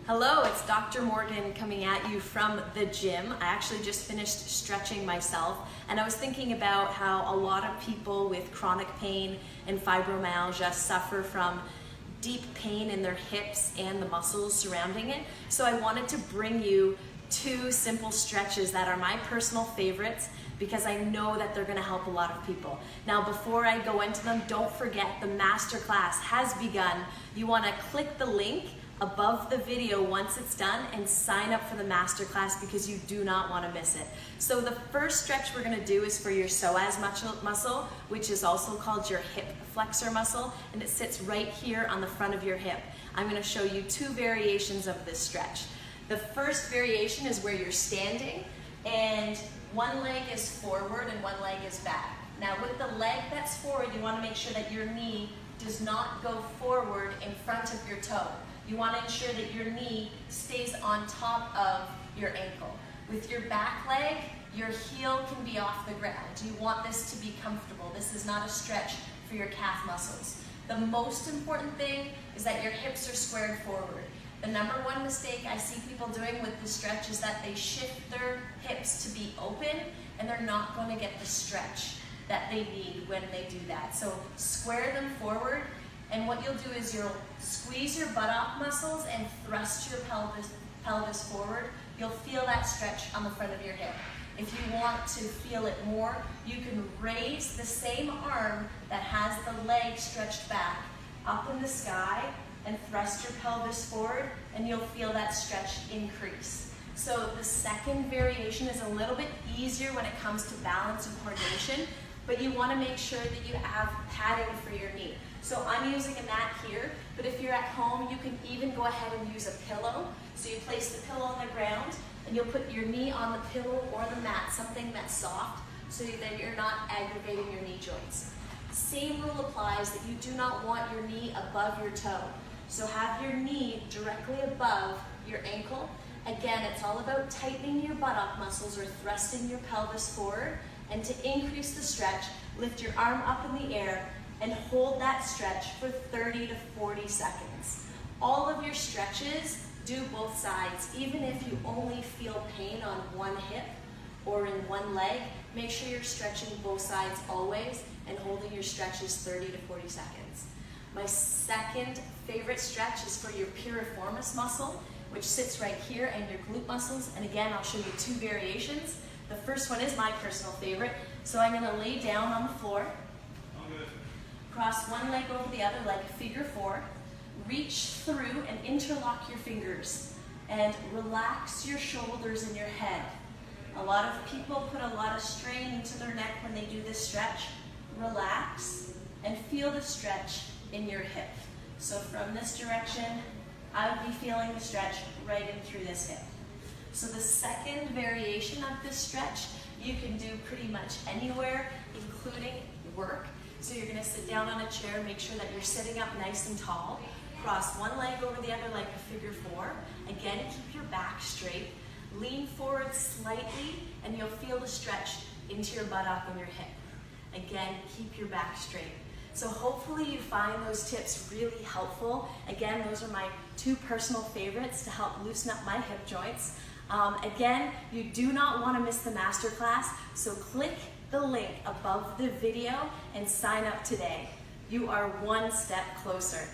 Hello, it's Dr. Morgan coming at you from the gym. I actually just finished stretching myself, and I was thinking about how a lot of people with chronic pain and fibromyalgia suffer from deep pain in their hips and the muscles surrounding it. So I wanted to bring you two simple stretches that are my personal favorites because I know that they're going to help a lot of people. Now, before I go into them, don't forget the masterclass has begun. You want to click the link above the video once it's done and sign up for the masterclass because you do not want to miss it. So the first stretch we're going to do is for your psoas muscle, which is also called your hip flexor muscle, and it sits right here on the front of your hip. I'm going to show you two variations of this stretch. The first variation is where you're standing and one leg is forward and one leg is back. Now with the leg that's forward, you want to make sure that your knee does not go forward in front of your toe. You want to ensure that your knee stays on top of your ankle. With your back leg, your heel can be off the ground. You want this to be comfortable. This is not a stretch for your calf muscles. The most important thing is that your hips are squared forward. The number one mistake I see people doing with this stretch is that they shift their hips to be open and they're not going to get the stretch that they need when they do that. So square them forward. And what you'll do is you'll squeeze your buttock muscles and thrust your pelvis forward. You'll feel that stretch on the front of your hip. If you want to feel it more, you can raise the same arm that has the leg stretched back up in the sky and thrust your pelvis forward, and you'll feel that stretch increase. So the second variation is a little bit easier when it comes to balance and coordination, but you want to make sure that you have padding for your knee. So I'm using a mat here, but if you're at home, you can even go ahead and use a pillow. So you place the pillow on the ground, and you'll put your knee on the pillow or the mat, something that's soft, so that you're not aggravating your knee joints. Same rule applies that you do not want your knee above your toe. So have your knee directly above your ankle. Again, it's all about tightening your buttock muscles or thrusting your pelvis forward. And to increase the stretch, lift your arm up in the air and hold that stretch for 30 to 40 seconds. All of your stretches do both sides. Even if you only feel pain on one hip or in one leg, make sure you're stretching both sides always and holding your stretches 30 to 40 seconds. My second favorite stretch is for your piriformis muscle, which sits right here, and your glute muscles. And again, I'll show you two variations. The first one is my personal favorite. So I'm going to lay down on the floor, cross one leg over the other like a figure four, reach through and interlock your fingers, and relax your shoulders and your head. A lot of people put a lot of strain into their neck when they do this stretch. Relax and feel the stretch in your hip. So from this direction, I would be feeling the stretch right in through this hip. So the second variation of this stretch, you can do pretty much anywhere, including work. So you're going to sit down on a chair, make sure that you're sitting up nice and tall. Cross one leg over the other like a figure four. Again, keep your back straight. Lean forward slightly, and you'll feel the stretch into your buttock and your hip. Again, keep your back straight. So hopefully you find those tips really helpful. Again, those are my two personal favorites to help loosen up my hip joints. Again, you do not want to miss the masterclass, so click the link above the video and sign up today. You are one step closer.